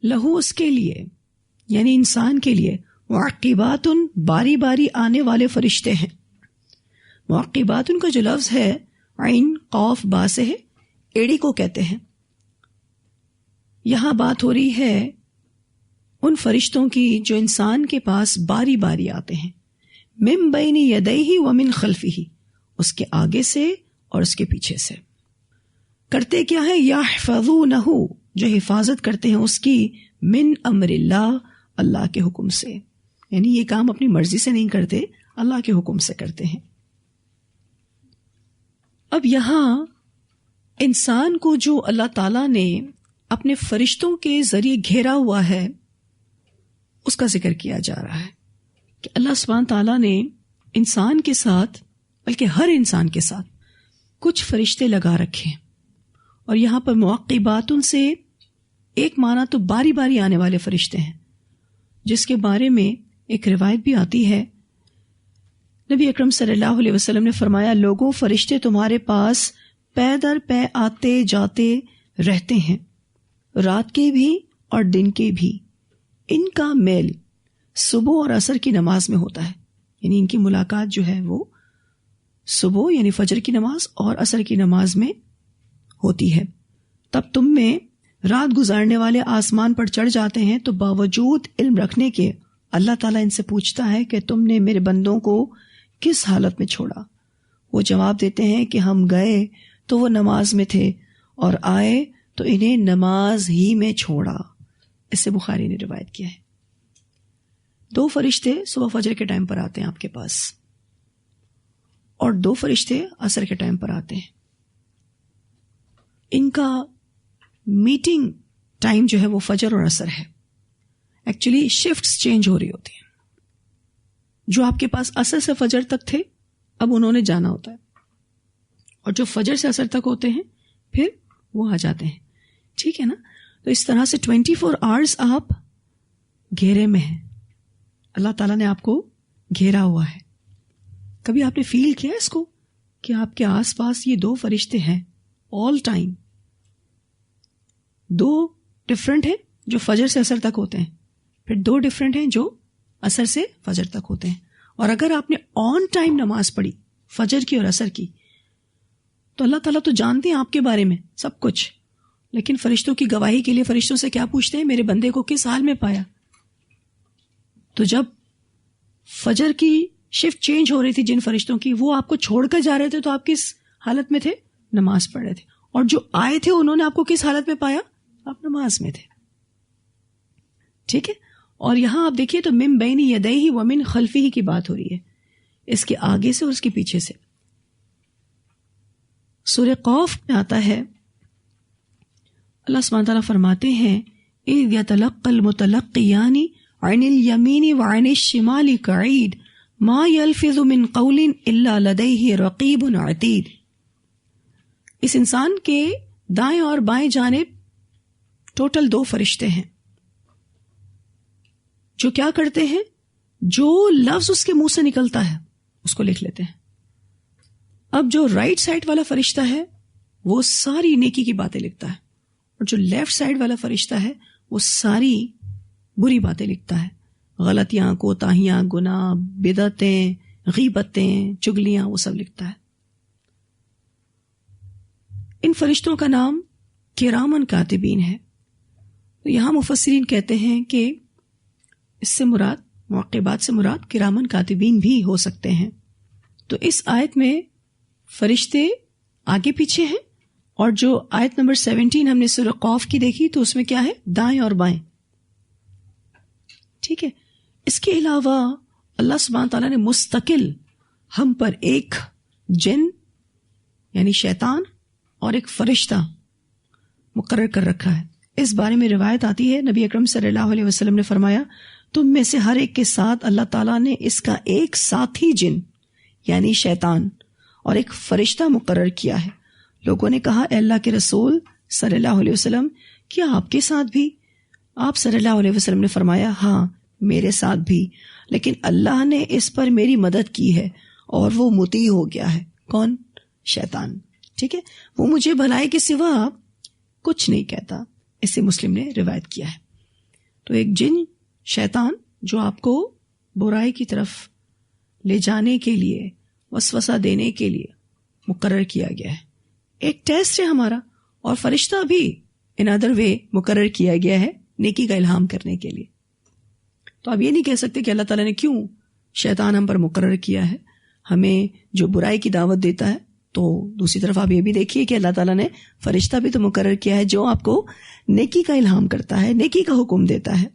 لہو اس کے لیے یعنی انسان کے لیے معقباتن باری باری آنے والے فرشتے ہیں. معقباتن کا جو لفظ ہے عین قاف با سے ہے, ایڑی کو کہتے ہیں. یہاں بات ہو رہی ہے ان فرشتوں کی جو انسان کے پاس باری باری آتے ہیں. من بین یدیہ ومن خلفہ, اس کے آگے سے اور اس کے پیچھے سے. کرتے کیا ہے؟ یحفظونہ, جو حفاظت کرتے ہیں اس کی, من امر اللہ, اللہ کے حکم سے. یعنی یہ کام اپنی مرضی سے نہیں کرتے, اللہ کے حکم سے کرتے ہیں. اب یہاں انسان کو جو اللہ تعالیٰ نے اپنے فرشتوں کے ذریعے گھیرا ہوا ہے اس کا ذکر کیا جا رہا ہے کہ اللہ سبحانہ تعالیٰ نے انسان کے ساتھ, بلکہ ہر انسان کے ساتھ کچھ فرشتے لگا رکھے ہیں. اور یہاں پر معقباتن سے ایک معنی تو باری باری آنے والے فرشتے ہیں, جس کے بارے میں ایک روایت بھی آتی ہے. نبی اکرم صلی اللہ علیہ وسلم نے فرمایا, لوگوں فرشتے تمہارے پاس پے در پے آتے جاتے رہتے ہیں, رات کے بھی اور دن کے بھی. ان کا میل صبح اور عصر کی نماز میں ہوتا ہے. یعنی ان کی ملاقات جو ہے وہ صبح یعنی فجر کی نماز اور عصر کی نماز میں ہوتی ہے. تب تم میں رات گزارنے والے آسمان پر چڑھ جاتے ہیں تو باوجود علم رکھنے کے اللہ تعالیٰ ان سے پوچھتا ہے کہ تم نے میرے بندوں کو کس حالت میں چھوڑا؟ وہ جواب دیتے ہیں کہ ہم گئے تو وہ نماز میں تھے اور آئے تو انہیں نماز ہی میں چھوڑا. اس سے بخاری نے روایت کیا ہے. 2 فرشتے صبح فجر کے ٹائم پر آتے ہیں آپ کے پاس, اور 2 فرشتے عصر کے ٹائم پر آتے ہیں. ان کا میٹنگ ٹائم جو ہے وہ فجر اور عصر ہے. ایکچولی شفٹس چینج ہو رہی ہوتی ہیں. جو آپ کے پاس عصر سے فجر تک تھے اب انہوں نے جانا ہوتا ہے, اور جو فجر سے عصر تک ہوتے ہیں پھر وہ آ جاتے ہیں. ٹھیک ہے نا؟ تو اس طرح سے 24 آورز آپ گھیرے میں ہیں. اللہ تعالیٰ نے آپ کو گھیرا ہوا ہے. کبھی آپ نے فیل کیا اس کو کہ آپ کے آس پاس یہ 2 فرشتے ہیں آل ٹائم؟ 2 ڈفرنٹ ہیں جو فجر سے عصر تک ہوتے ہیں, پھر 2 ڈفرنٹ ہیں جو عصر سے فجر تک ہوتے ہیں. اور اگر آپ نے آن ٹائم نماز پڑھی فجر کی اور عصر کی تو اللہ تعالیٰ تو جانتے ہیں آپ کے بارے میں سب کچھ, لیکن فرشتوں کی گواہی کے لیے فرشتوں سے کیا پوچھتے ہیں؟ میرے بندے کو کس حال میں پایا؟ تو جب فجر کی شفٹ چینج ہو رہی تھی جن فرشتوں کی, وہ آپ کو چھوڑ کر جا رہے تھے تو آپ کس حالت میں تھے؟ نماز پڑھ رہے تھے. اور جو آئے تھے انہوں نے آپ کو کس حالت میں پایا؟ آپ نماز میں تھے. ٹھیک ہے. اور یہاں آپ دیکھیے تو من بین یدیہ ومن خلفہ کی بات ہو رہی ہے, اس کے آگے سے اور اس کے پیچھے سے. سورہ قاف میں آتا ہے, اللہ سبحانہ تعالیٰ فرماتے ہیں اذ یتلقی المتلقیان عن الیمین وعن الشمال قعید ما یلفظ من قول الا لدیہ رقیب عتید. اس انسان کے دائیں اور بائیں جانب ٹوٹل 2 فرشتے ہیں جو کیا کرتے ہیں؟ جو لفظ اس کے منہ سے نکلتا ہے اس کو لکھ لیتے ہیں. اب جو رائٹ سائڈ والا فرشتہ ہے وہ ساری نیکی کی باتیں لکھتا ہے, اور جو لیفٹ سائڈ والا فرشتہ ہے وہ ساری بری باتیں لکھتا ہے. غلطیاں, کوتاہیاں, گناہ, بدعتیں, غیبتیں, چگلیاں, وہ سب لکھتا ہے. ان فرشتوں کا نام کرامن کاتبین ہے. یہاں مفسرین کہتے ہیں کہ اس سے مراد, معقبات سے مراد کرامن کاتبین بھی ہو سکتے ہیں. تو اس آیت میں فرشتے آگے پیچھے ہیں, اور جو آیت نمبر 17 ہم نے سورہ قاف کی دیکھی تو اس میں کیا ہے؟ دائیں اور بائیں. ٹھیک ہے. اس کے علاوہ اللہ سبحانہ تعالیٰ نے مستقل ہم پر ایک جن یعنی شیطان اور ایک فرشتہ مقرر کر رکھا ہے. اس بارے میں روایت آتی ہے, نبی اکرم صلی اللہ علیہ وسلم نے فرمایا, تم میں سے ہر ایک کے ساتھ اللہ تعالیٰ نے اس کا ایک ساتھی جن یعنی شیطان اور ایک فرشتہ مقرر کیا ہے. لوگوں نے کہا, اے اللہ کے رسول صلی اللہ علیہ وسلم, کیا آپ کے ساتھ بھی؟ آپ صلی اللہ علیہ وسلم نے فرمایا, ہاں میرے ساتھ بھی, لیکن اللہ نے اس پر میری مدد کی ہے اور وہ مطیع ہو گیا ہے. کون؟ شیطان. ٹھیک ہے. وہ مجھے بھلائی کے سوا کچھ نہیں کہتا. اسے مسلم نے روایت کیا ہے. تو ایک جن شیطان جو آپ کو برائی کی طرف لے جانے کے لیے، وسوسہ دینے کے لیے مقرر کیا گیا ہے، ایک ٹیسٹ ہے ہمارا، اور فرشتہ بھی ان ادر وے مقرر کیا گیا ہے نیکی کا الہام کرنے کے لیے. تو آپ یہ نہیں کہہ سکتے کہ اللہ تعالیٰ نے کیوں شیطان ہم پر مقرر کیا ہے، ہمیں جو برائی کی دعوت دیتا ہے. تو دوسری طرف آپ یہ بھی دیکھیے کہ اللہ تعالیٰ نے فرشتہ بھی تو مقرر کیا ہے جو آپ کو نیکی کا الہام کرتا ہے، نیکی کا حکم دیتا ہے.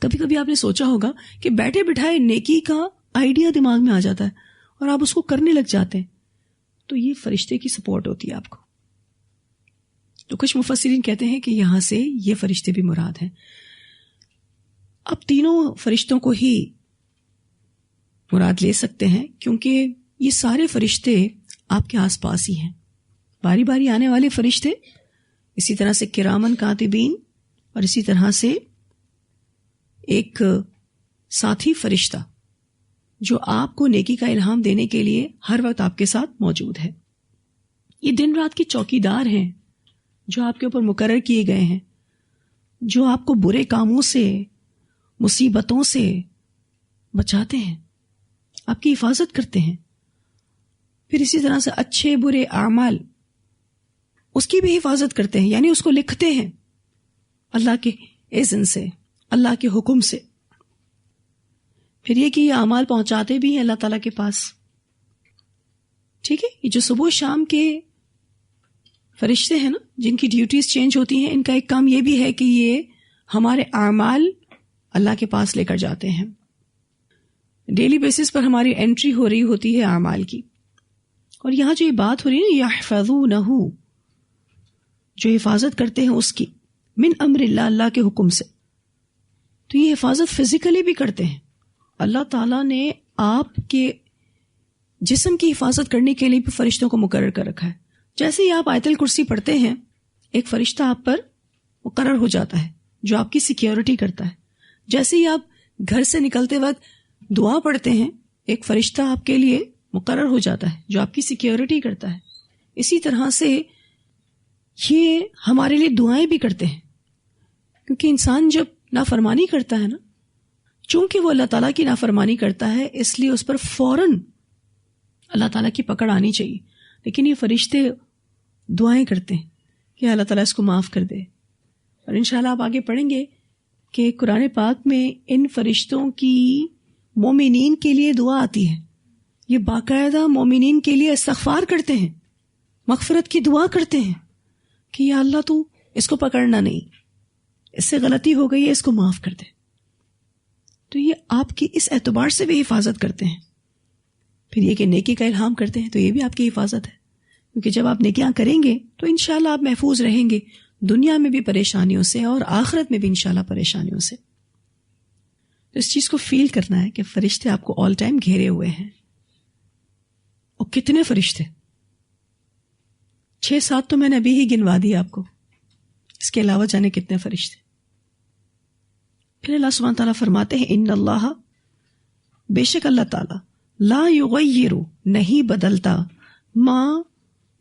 کبھی کبھی آپ نے سوچا ہوگا کہ بیٹھے بٹھائے نیکی کا آئیڈیا دماغ میں آ جاتا ہے اور آپ اس کو کرنے لگ جاتے ہیں، تو یہ فرشتے کی سپورٹ ہوتی ہے آپ کو. تو کچھ مفسرین کہتے ہیں کہ یہاں سے یہ فرشتے بھی مراد ہیں. اب تینوں فرشتوں کو ہی مراد لے سکتے ہیں کیونکہ یہ سارے فرشتے آپ کے آس پاس ہی ہیں. باری باری آنے والے فرشتے، اسی طرح سے کرامن کاتبین، اور اسی طرح سے ایک ساتھی فرشتہ جو آپ کو نیکی کا الہام دینے کے لیے ہر وقت آپ کے ساتھ موجود ہے. یہ دن رات کی چوکی دار ہیں جو آپ کے اوپر مقرر کیے گئے ہیں، جو آپ کو برے کاموں سے، مصیبتوں سے بچاتے ہیں، آپ کی حفاظت کرتے ہیں. پھر اسی طرح سے اچھے برے اعمال اس کی بھی حفاظت کرتے ہیں، یعنی اس کو لکھتے ہیں اللہ کے اذن سے، اللہ کے حکم سے. پھر یہ کہ یہ اعمال پہنچاتے بھی ہیں اللہ تعالیٰ کے پاس. ٹھیک ہے، یہ جو صبح شام کے فرشتے ہیں نا، جن کی ڈیوٹیز چینج ہوتی ہیں، ان کا ایک کام یہ بھی ہے کہ یہ ہمارے اعمال اللہ کے پاس لے کر جاتے ہیں. ڈیلی بیسس پر ہماری انٹری ہو رہی ہوتی ہے اعمال کی. اور یہاں جو یہ بات ہو رہی ہے نا، یحفظونہ، جو حفاظت کرتے ہیں اس کی، من امر اللہ، اللہ کے حکم سے. تو یہ حفاظت فزیکلی بھی کرتے ہیں. اللہ تعالیٰ نے آپ کے جسم کی حفاظت کرنے کے لیے بھی فرشتوں کو مقرر کر رکھا ہے. جیسے ہی آپ آیت الکرسی پڑھتے ہیں، ایک فرشتہ آپ پر مقرر ہو جاتا ہے جو آپ کی سیکیورٹی کرتا ہے. جیسے ہی آپ گھر سے نکلتے وقت دعا پڑھتے ہیں، ایک فرشتہ آپ کے لیے مقرر ہو جاتا ہے جو آپ کی سیکیورٹی کرتا ہے. اسی طرح سے یہ ہمارے لیے دعائیں بھی کرتے ہیں، کیونکہ انسان جب نافرمانی کرتا ہے نا، چونکہ وہ اللہ تعالیٰ کی نافرمانی کرتا ہے، اس لیے اس پر فوراً اللہ تعالیٰ کی پکڑ آنی چاہیے. لیکن یہ فرشتے دعائیں کرتے ہیں کہ اللہ تعالیٰ اس کو معاف کر دے. اور انشاءاللہ آپ آگے پڑھیں گے کہ قرآن پاک میں ان فرشتوں کی مومنین کے لیے دعا آتی ہے. یہ باقاعدہ مومنین کے لیے استغفار کرتے ہیں، مغفرت کی دعا کرتے ہیں کہ یا اللہ تو اس کو پکڑنا نہیں، اس سے غلطی ہو گئی ہے، اس کو معاف کر دے. تو یہ آپ کی اس اعتبار سے بھی حفاظت کرتے ہیں. پھر یہ کہ نیکی کا الہام کرتے ہیں، تو یہ بھی آپ کی حفاظت ہے، کیونکہ جب آپ نیکیاں کریں گے تو انشاءاللہ آپ محفوظ رہیں گے، دنیا میں بھی پریشانیوں سے اور آخرت میں بھی انشاءاللہ پریشانیوں سے. تو اس چیز کو فیل کرنا ہے کہ فرشتے آپ کو آل ٹائم گھیرے ہوئے ہیں. اور کتنے فرشتے، 6-7 تو میں نے ابھی ہی گنوا دی آپ کو، اس کے علاوہ جانے کتنے فرشتے. پھر اللہ سبحانہ تعالیٰ فرماتے ہیں ان اللہ، بے شک اللہ تعالیٰ، لا یغیر، نہیں بدلتا، ما،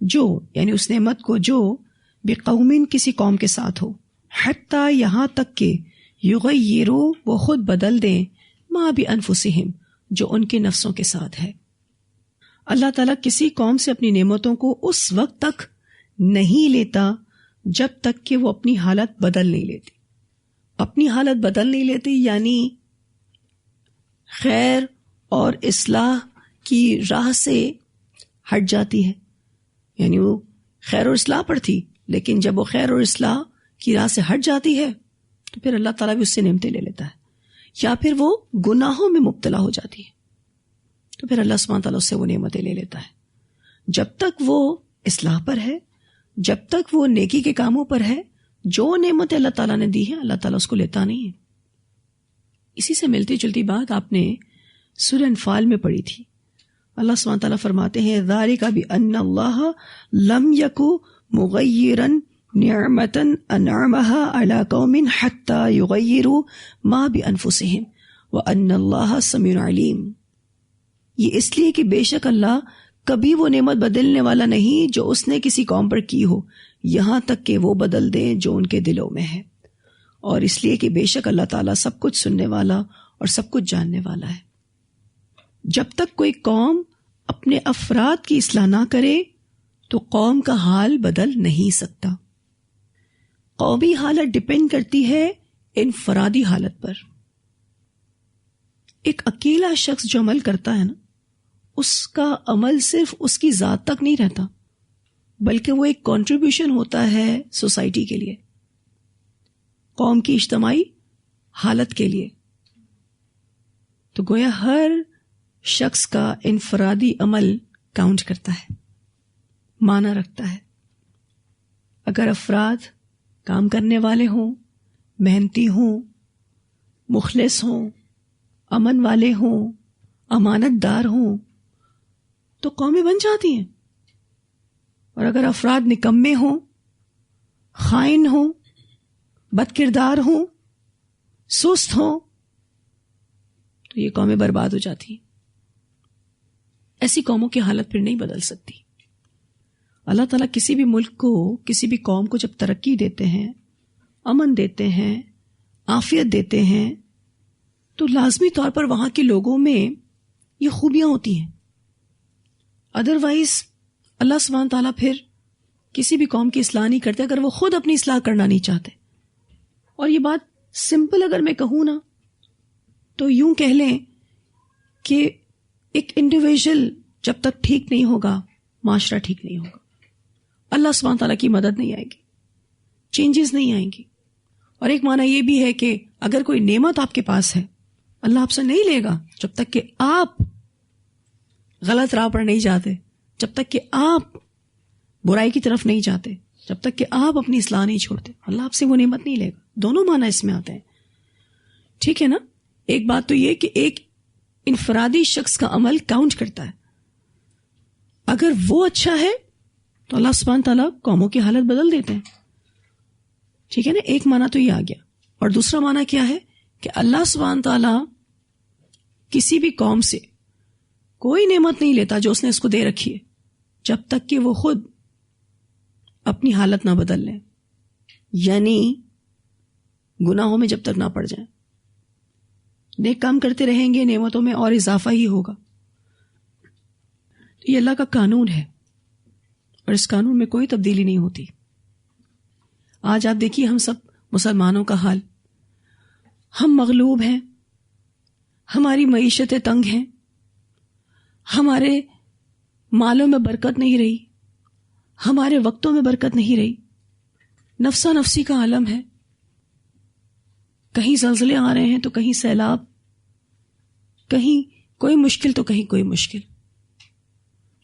جو، یعنی اس نعمت کو جو، بقوم، کسی قوم کے ساتھ ہو، حتی، یہاں تک کہ، یغیرو، وہ خود بدل دیں، ما بانفسہم، جو ان کے نفسوں کے ساتھ ہے. اللہ تعالیٰ کسی قوم سے اپنی نعمتوں کو اس وقت تک نہیں لیتا جب تک کہ وہ اپنی حالت بدل نہیں لیتی. اپنی حالت بدل نہیں لیتی یعنی خیر اور اصلاح کی راہ سے ہٹ جاتی ہے. یعنی وہ خیر اور اصلاح پر تھی، لیکن جب وہ خیر اور اصلاح کی راہ سے ہٹ جاتی ہے تو پھر اللہ تعالیٰ بھی اس سے نعمتیں لے لیتا ہے. یا پھر وہ گناہوں میں مبتلا ہو جاتی ہے تو پھر اللہ سبحانہ تعالیٰ اس سے وہ نعمتیں لے لیتا ہے. جب تک وہ اصلاح پر ہے، جب تک وہ نیکی کے کاموں پر ہے، جو نعمت اللہ تعالیٰ نے دی ہے اللہ تعالیٰ اس کو لیتا نہیں ہے. اسی سے ملتی جلتی بات آپ نے سورہ انفال میں پڑھی تھی. اللہ سبحانہ تعالیٰ فرماتے ہیں ذالک بأن اللہ لم یک مغیرا نعمتا انعمها علی قوم حتی یغیروا ما بانفسہم وان اللہ سمیع علیم. یہ اس لیے کہ بے شک اللہ کبھی وہ نعمت بدلنے والا نہیں جو اس نے کسی قوم پر کی ہو، یہاں تک کہ وہ بدل دیں جو ان کے دلوں میں ہے، اور اس لیے کہ بے شک اللہ تعالیٰ سب کچھ سننے والا اور سب کچھ جاننے والا ہے۔ جب تک کوئی قوم اپنے افراد کی اصلاح نہ کرے تو قوم کا حال بدل نہیں سکتا۔ قومی حالت ڈپینڈ کرتی ہے انفرادی حالت پر۔ ایک اکیلا شخص جو عمل کرتا ہے نا، اس کا عمل صرف اس کی ذات تک نہیں رہتا، بلکہ وہ ایک کنٹریبیوشن ہوتا ہے سوسائٹی کے لیے، قوم کی اجتماعی حالت کے لیے۔ تو گویا ہر شخص کا انفرادی عمل کاؤنٹ کرتا ہے، معنی رکھتا ہے۔ اگر افراد کام کرنے والے ہوں، محنتی ہوں، مخلص ہوں، امن والے ہوں، امانت دار ہوں، تو قومیں بن جاتی ہیں۔ اور اگر افراد نکمے ہوں، خائن ہوں، بد کردار ہوں، سست ہوں، تو یہ قومیں برباد ہو جاتی ہیں۔ ایسی قوموں کی حالت پھر نہیں بدل سکتی۔ اللہ تعالیٰ کسی بھی ملک کو، کسی بھی قوم کو جب ترقی دیتے ہیں، امن دیتے ہیں، عافیت دیتے ہیں، تو لازمی طور پر وہاں کے لوگوں میں یہ خوبیاں ہوتی ہیں۔ ادروائز اللہ سبحانہ تعالیٰ پھر کسی بھی قوم کی اصلاح نہیں کرتے اگر وہ خود اپنی اصلاح کرنا نہیں چاہتے۔ اور یہ بات سمپل اگر میں کہوں نا تو یوں کہہ لیں کہ ایک انڈیویژل جب تک ٹھیک نہیں ہوگا، معاشرہ ٹھیک نہیں ہوگا، اللہ سبحانہ تعالیٰ کی مدد نہیں آئے گی، چینجز نہیں آئیں گی۔ اور ایک معنی یہ بھی ہے کہ اگر کوئی نعمت آپ کے پاس ہے، اللہ آپ سے نہیں لے گا جب تک کہ آپ غلط راہ پر نہیں جاتے، جب تک کہ آپ برائی کی طرف نہیں جاتے، جب تک کہ آپ اپنی اصلاح نہیں چھوڑتے، اللہ آپ سے وہ نعمت نہیں لے گا۔ دونوں معنی اس میں آتے ہیں، ٹھیک ہے نا؟ ایک بات تو یہ کہ ایک انفرادی شخص کا عمل کاؤنٹ کرتا ہے، اگر وہ اچھا ہے تو اللہ سبحانہ تعالیٰ قوموں کی حالت بدل دیتے ہیں، ٹھیک ہے نا؟ ایک معنی تو یہ آ گیا۔ اور دوسرا معنی کیا ہے کہ اللہ سبحانہ تعالیٰ کسی بھی قوم سے کوئی نعمت نہیں لیتا جو اس نے اس کو دے رکھی ہے جب تک کہ وہ خود اپنی حالت نہ بدل لیں، یعنی گناہوں میں جب تک نہ پڑ جائیں۔ نیک کام کرتے رہیں گے، نعمتوں میں اور اضافہ ہی ہوگا۔ تو یہ اللہ کا قانون ہے اور اس قانون میں کوئی تبدیلی نہیں ہوتی۔ آج آپ دیکھیے ہم سب مسلمانوں کا حال، ہم مغلوب ہیں، ہماری معیشتیں تنگ ہیں، ہمارے مالوں میں برکت نہیں رہی، ہمارے وقتوں میں برکت نہیں رہی، نفسا نفسی کا عالم ہے، کہیں زلزلے آ رہے ہیں تو کہیں سیلاب، کہیں کوئی مشکل تو کہیں کوئی مشکل۔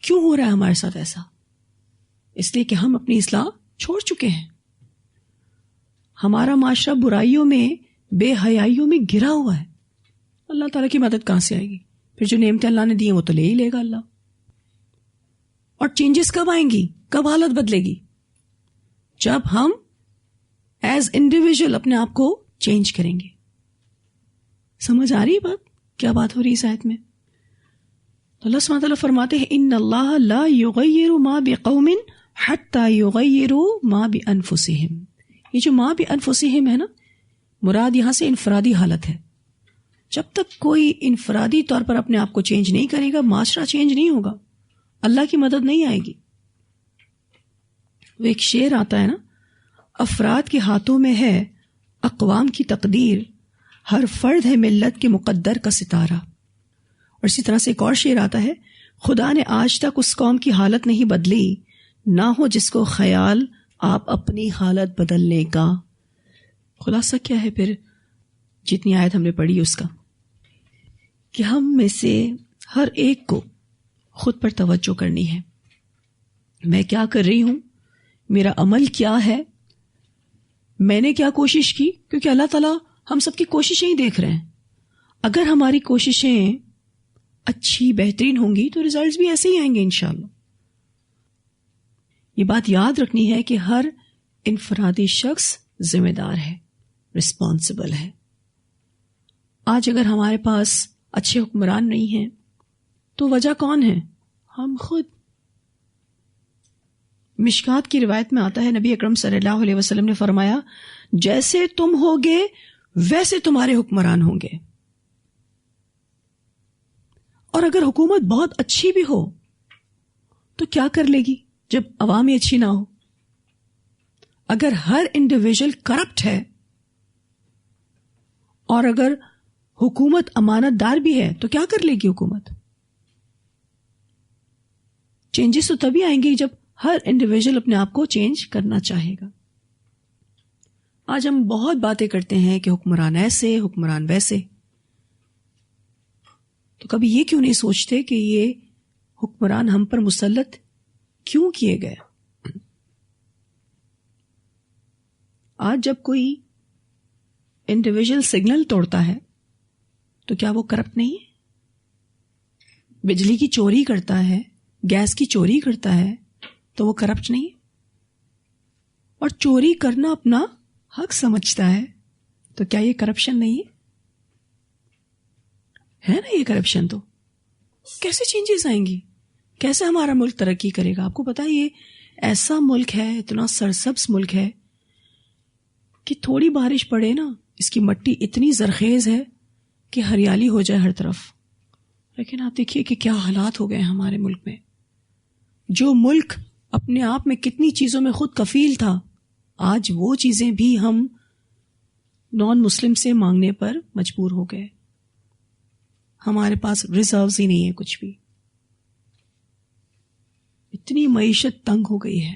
کیوں ہو رہا ہے ہمارے ساتھ ایسا؟ اس لیے کہ ہم اپنی اصلاح چھوڑ چکے ہیں۔ ہمارا معاشرہ برائیوں میں، بے حیائیوں میں گرا ہوا ہے۔ اللہ تعالیٰ کی مدد کہاں سے آئے گی؟ پھر جو نعمتیں اللہ نے دی ہیں وہ تو لے ہی لے گا اللہ۔ اور چینجز کب آئیں گی؟ کب حالت بدلے گی؟ جب ہم ایز انڈیویجول اپنے آپ کو چینج کریں گے۔ سمجھ آ رہی بات؟ کیا بات ہو رہی ہے اس آیت میں؟ تو اللہ سبحانہ تعالیٰ فرماتے ہیں ان اللہ لا یغیر ما بقوم حتی یغیروا ما بانفسہم۔ یہ جو ما بانفسہم ہے نا، مراد یہاں سے انفرادی حالت ہے۔ جب تک کوئی انفرادی طور پر اپنے آپ کو چینج نہیں کرے گا، معاشرہ چینج نہیں ہوگا، اللہ کی مدد نہیں آئے گی۔ وہ ایک شعر آتا ہے نا، افراد کے ہاتھوں میں ہے اقوام کی تقدیر، ہر فرد ہے ملت کے مقدر کا ستارہ۔ اور اسی طرح سے ایک اور شعر آتا ہے، خدا نے آج تک اس قوم کی حالت نہیں بدلی، نہ ہو جس کو خیال آپ اپنی حالت بدلنے کا۔ خلاصہ کیا ہے پھر جتنی آیت ہم نے پڑھی اس کا؟ کہ ہم میں سے ہر ایک کو خود پر توجہ کرنی ہے۔ میں کیا کر رہی ہوں؟ میرا عمل کیا ہے؟ میں نے کیا کوشش کی؟ کیونکہ اللہ تعالیٰ ہم سب کی کوششیں ہی دیکھ رہے ہیں۔ اگر ہماری کوششیں اچھی بہترین ہوں گی تو ریزلٹس بھی ایسے ہی آئیں گے انشاءاللہ۔ یہ بات یاد رکھنی ہے کہ ہر انفرادی شخص ذمہ دار ہے، رسپانسبل ہے۔ آج اگر ہمارے پاس اچھے حکمران نہیں ہیں تو وجہ کون ہے؟ ہم خود۔ مشکات کی روایت میں آتا ہے نبی اکرم صلی اللہ علیہ وسلم نے فرمایا جیسے تم ہوگے ویسے تمہارے حکمران ہوں گے. اور اگر حکومت بہت اچھی بھی ہو تو کیا کر لے گی جب عوام ہی اچھی نہ ہو؟ اگر ہر انڈیویجول کرپٹ ہے اور اگر حکومت امانت دار بھی ہے تو کیا کر لے گی حکومت؟ چینجز تو تبھی آئیں گے جب ہر انڈیویجول اپنے آپ کو چینج کرنا چاہے گا. آج ہم بہت باتیں کرتے ہیں کہ حکمران ایسے، حکمران ویسے، تو کبھی یہ کیوں نہیں سوچتے کہ یہ حکمران ہم پر مسلط کیوں کیے گئے؟ آج جب کوئی انڈیویجول سگنل توڑتا ہے تو کیا وہ کرپٹ نہیں ہے؟ بجلی کی چوری کرتا ہے، گیس کی چوری کرتا ہے تو وہ کرپٹ نہیں ہے؟ اور چوری کرنا اپنا حق سمجھتا ہے تو کیا یہ کرپشن نہیں ہے نا؟ یہ کرپشن تو کیسے چینجز آئیں گی؟ کیسے ہمارا ملک ترقی کرے گا؟ آپ کو پتا ہے یہ ایسا ملک ہے، اتنا سرسبز ملک ہے کہ تھوڑی بارش پڑے نا اس کی مٹی اتنی زرخیز ہے کہ ہریالی ہو جائے ہر طرف. لیکن آپ دیکھیے کہ کیا حالات ہو گئے ہیں ہمارے ملک میں. جو ملک اپنے آپ میں کتنی چیزوں میں خود کفیل تھا، آج وہ چیزیں بھی ہم نان مسلم سے مانگنے پر مجبور ہو گئے. ہمارے پاس ریزروز ہی نہیں ہے کچھ بھی. اتنی معیشت تنگ ہو گئی ہے.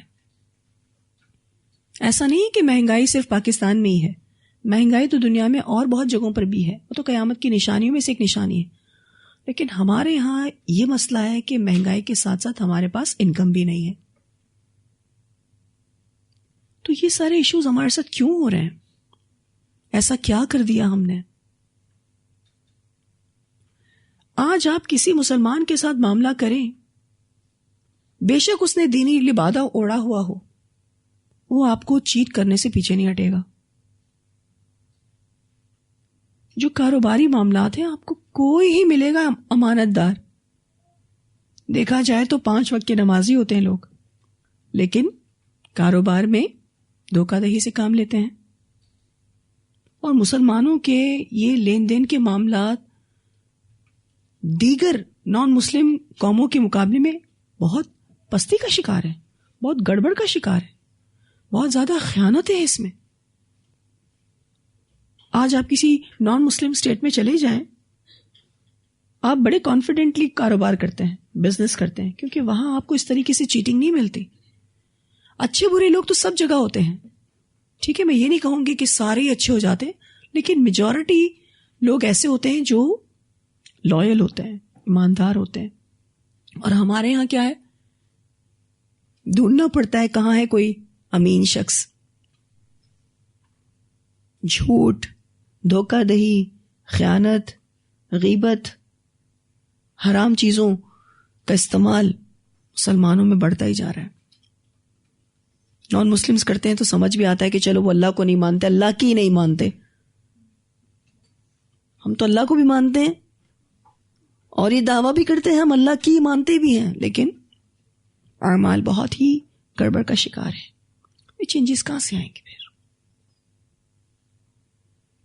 ایسا نہیں ہے کہ مہنگائی صرف پاکستان میں ہی ہے، مہنگائی تو دنیا میں اور بہت جگہوں پر بھی ہے، وہ تو قیامت کی نشانیوں میں سے ایک نشانی ہے. لیکن ہمارے ہاں یہ مسئلہ ہے کہ مہنگائی کے ساتھ ساتھ ہمارے پاس انکم بھی نہیں ہے. تو یہ سارے ایشوز ہمارے ساتھ کیوں ہو رہے ہیں؟ ایسا کیا کر دیا ہم نے؟ آج آپ کسی مسلمان کے ساتھ معاملہ کریں، بے شک اس نے دینی لبادہ اوڑا ہوا ہو، وہ آپ کو چیٹ کرنے سے پیچھے نہیں ہٹے گا. جو کاروباری معاملات ہیں آپ کو کوئی ہی ملے گا امانت دار. دیکھا جائے تو 5 وقت کے نمازی ہوتے ہیں لوگ، لیکن کاروبار میں دھوکہ دہی سے کام لیتے ہیں. اور مسلمانوں کے یہ لین دین کے معاملات دیگر نان مسلم قوموں کے مقابلے میں بہت پستی کا شکار ہے، بہت گڑبڑ کا شکار ہے، بہت زیادہ خیانت ہے اس میں. آج آپ کسی نان مسلم اسٹیٹ میں چلے جائیں، آپ بڑے کانفیڈنٹلی کاروبار کرتے ہیں، بزنس کرتے ہیں، کیونکہ وہاں آپ کو اس طریقے سے چیٹنگ نہیں ملتی. اچھے برے لوگ تو سب جگہ ہوتے ہیں، ٹھیک ہے، میں یہ نہیں کہوں گی کہ سارے ہی اچھے ہو جاتے ہیں، لیکن میجورٹی لوگ ایسے ہوتے ہیں جو لائل ہوتے ہیں، ایماندار ہوتے ہیں. اور ہمارے ہاں کیا ہے؟ ڈھونڈنا پڑتا ہے کہاں ہے کوئی امین شخص. جھوٹ، دھوکہ دہی، خیانت، غیبت، حرام چیزوں کا استعمال مسلمانوں میں بڑھتا ہی جا رہا ہے. نان مسلمز کرتے ہیں تو سمجھ بھی آتا ہے کہ چلو وہ اللہ کو نہیں مانتے، اللہ کی نہیں مانتے. ہم تو اللہ کو بھی مانتے ہیں اور یہ دعویٰ بھی کرتے ہیں ہم اللہ کی مانتے بھی ہیں، لیکن اعمال بہت ہی گڑبڑ کا شکار ہے. یہ چینجز کہاں سے آئیں گے پھر؟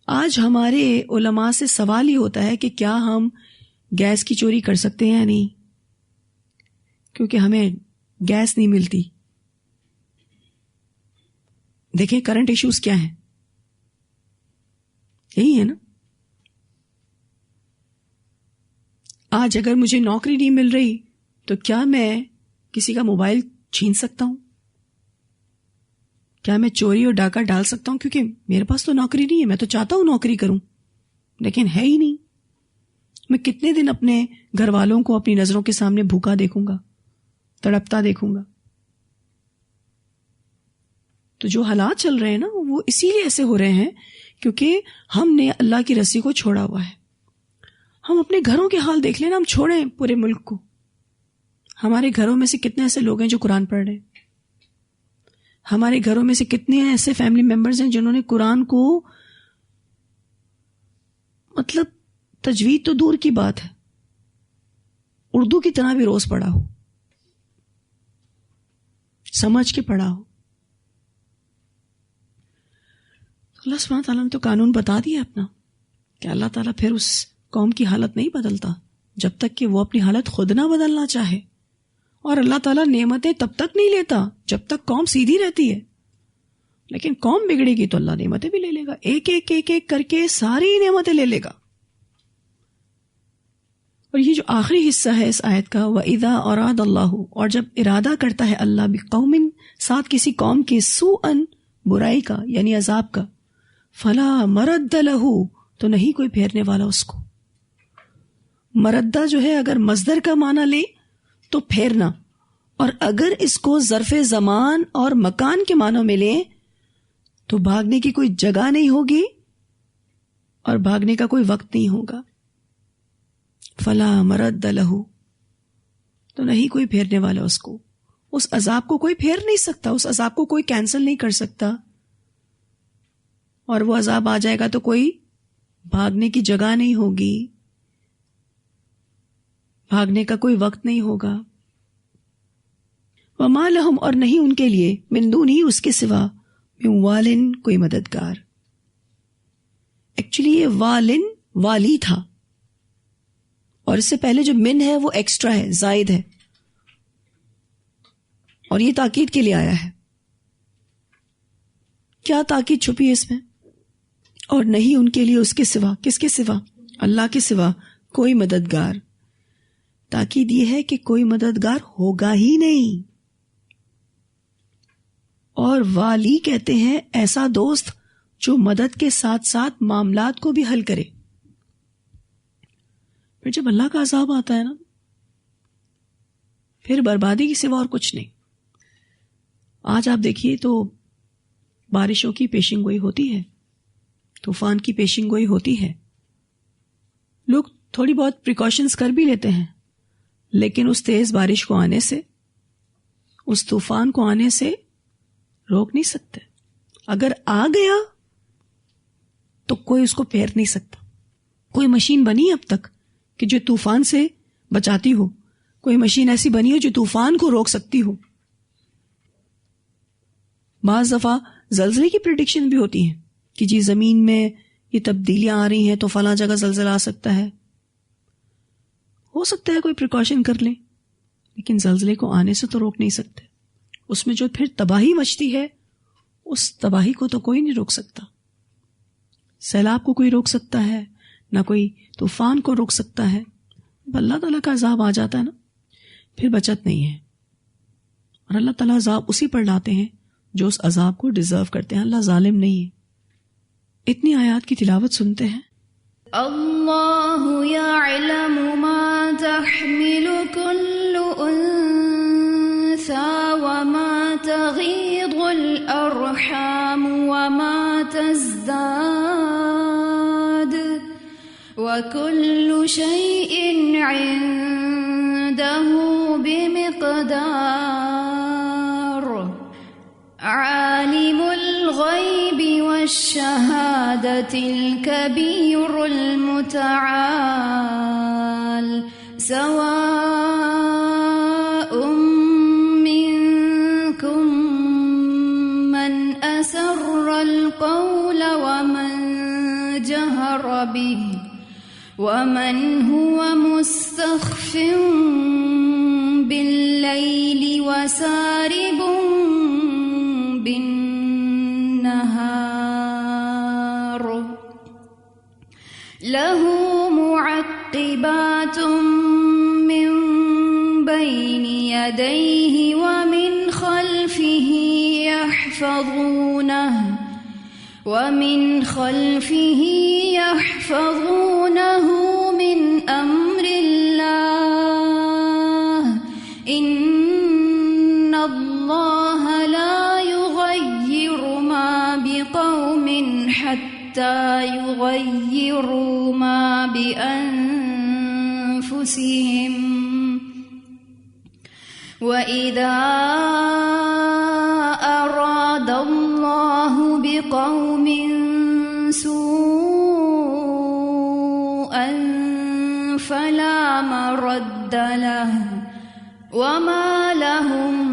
آج ہمارے علماء سے سوال ہی ہوتا ہے کہ کیا ہم گیس کی چوری کر سکتے ہیں یا نہیں، کیونکہ ہمیں گیس نہیں ملتی. دیکھیں کرنٹ ایشوز کیا ہیں، یہی ہے نا. آج اگر مجھے نوکری نہیں مل رہی تو کیا میں کسی کا موبائل چھین سکتا ہوں؟ کیا میں چوری اور ڈاکہ ڈال سکتا ہوں؟ کیونکہ میرے پاس تو نوکری نہیں ہے. میں تو چاہتا ہوں نوکری کروں لیکن ہے ہی نہیں. میں کتنے دن اپنے گھر والوں کو اپنی نظروں کے سامنے بھوکا دیکھوں گا، تڑپتا دیکھوں گا. تو جو حالات چل رہے ہیں نا وہ اسی لیے ایسے ہو رہے ہیں کیونکہ ہم نے اللہ کی رسی کو چھوڑا ہوا ہے. ہم اپنے گھروں کے حال دیکھ لیں نا، ہم چھوڑیں پورے ملک کو. ہمارے گھروں میں سے کتنے ایسے لوگ ہیں جو قرآن پڑھ رہے ہیں؟ ہمارے گھروں میں سے کتنے ایسے فیملی ممبرز ہیں جنہوں نے قرآن کو مطلب تجوید تو دور کی بات ہے، اردو کی طرح بھی روز پڑھا ہو. سمجھ کے پڑھا ہو. اللہ سبحانہ تعالیٰ نے تو قانون بتا دیا اپنا کہ اللہ تعالیٰ پھر اس قوم کی حالت نہیں بدلتا جب تک کہ وہ اپنی حالت خود نہ بدلنا چاہے. اور اللہ تعالیٰ نعمتیں تب تک نہیں لیتا جب تک قوم سیدھی رہتی ہے. لیکن قوم بگڑے گی تو اللہ نعمتیں بھی لے لے گا، ایک ایک ایک ایک کر کے ساری نعمتیں لے لے گا. اور یہ جو آخری حصہ ہے اس آیت کا، وَإِذَا أَرَادَ اللَّهُ، اور جب ارادہ کرتا ہے اللہ بِقَوْمٍ، ساتھ کسی قوم کے، سوءً، برائی کا یعنی عذاب کا، فَلَا مَرَدَّ لَهُ، تو نہیں کوئی پھیرنے والا اس کو. مردہ جو ہے اگر مصدر کا معنی لے تو پھیرنا، اور اگر اس کو ظرف زمان اور مکان کے معنوں میں لیں تو بھاگنے کی کوئی جگہ نہیں ہوگی اور بھاگنے کا کوئی وقت نہیں ہوگا. فلا مرد لہ، تو نہیں کوئی پھیرنے والا اس کو. اس عذاب کو کوئی پھیر نہیں سکتا، اس عذاب کو کوئی کینسل نہیں کر سکتا. اور وہ عذاب آ جائے گا تو کوئی بھاگنے کی جگہ نہیں ہوگی، بھاگنے کا کوئی وقت نہیں ہوگا. وما لہم، اور نہیں ان کے لیے، من دونہ، اس کے سوا، من والن، کوئی مددگار. ایکچولی یہ والن والی تھا، اور اس سے پہلے جو من ہے وہ ایکسٹرا ہے، زائد ہے، اور یہ تاکید کے لیے آیا ہے. کیا تاکید چھپی ہے اس میں؟ اور نہیں ان کے لیے اس کے سوا، کس کے سوا؟ اللہ کے سوا کوئی مددگار. تاکید یہ ہے کہ کوئی مددگار ہوگا ہی نہیں. اور والی کہتے ہیں ایسا دوست جو مدد کے ساتھ ساتھ معاملات کو بھی حل کرے. پھر جب اللہ کا عذاب آتا ہے نا، پھر بربادی کے سوا اور کچھ نہیں. آج آپ دیکھیے تو بارشوں کی پیشن گوئی ہوتی ہے، طوفان کی پیشن گوئی ہوتی ہے، لوگ تھوڑی بہت پریکاشنز کر بھی لیتے ہیں، لیکن اس تیز بارش کو آنے سے، اس طوفان کو آنے سے روک نہیں سکتے. اگر آ گیا تو کوئی اس کو پھیر نہیں سکتا. کوئی مشین بنی اب تک کہ جو طوفان سے بچاتی ہو، کوئی مشین ایسی بنی ہو جو طوفان کو روک سکتی ہو. بعض دفعہ زلزلے کی پریڈکشن بھی ہوتی ہے کہ جی زمین میں یہ تبدیلیاں آ رہی ہیں تو فلاں جگہ زلزلہ آ سکتا ہے. ہو سکتا ہے کوئی پریکاشن کر لیں، لیکن زلزلے کو آنے سے تو روک نہیں سکتے. اس میں جو پھر تباہی مچتی ہے، اس تباہی کو تو کوئی نہیں روک سکتا. سیلاب کو کوئی روک سکتا ہے نہ کوئی طوفان کو روک سکتا ہے. اللہ تعالیٰ کا عذاب آ جاتا ہے نا، پھر بچت نہیں ہے. اور اللہ تعالیٰ عذاب اسی پر لاتے ہیں جو اس عذاب کو ڈیزرو کرتے ہیں. اللہ ظالم نہیں ہے. اتنی آیات کی تلاوت سنتے ہیں. اللہ یعلم ما تحمل کل انثى وما تغیض الارحام وما تزداد وكل شيء عنده بمقدار عالم الغيب والشهادة الكبير المتعال سواء منكم من أسر القول ومن جهر به ومن هو مستخف بالليل وسارب بالنهار له معقبات من بين يديه ومن خلفه يحفظونه من أمر الله إن الله لا يغير ما بقوم حتى يغيروا ما بأنفسهم وإذا أراد الله بقوم سوءا فلا مرد له وما لهم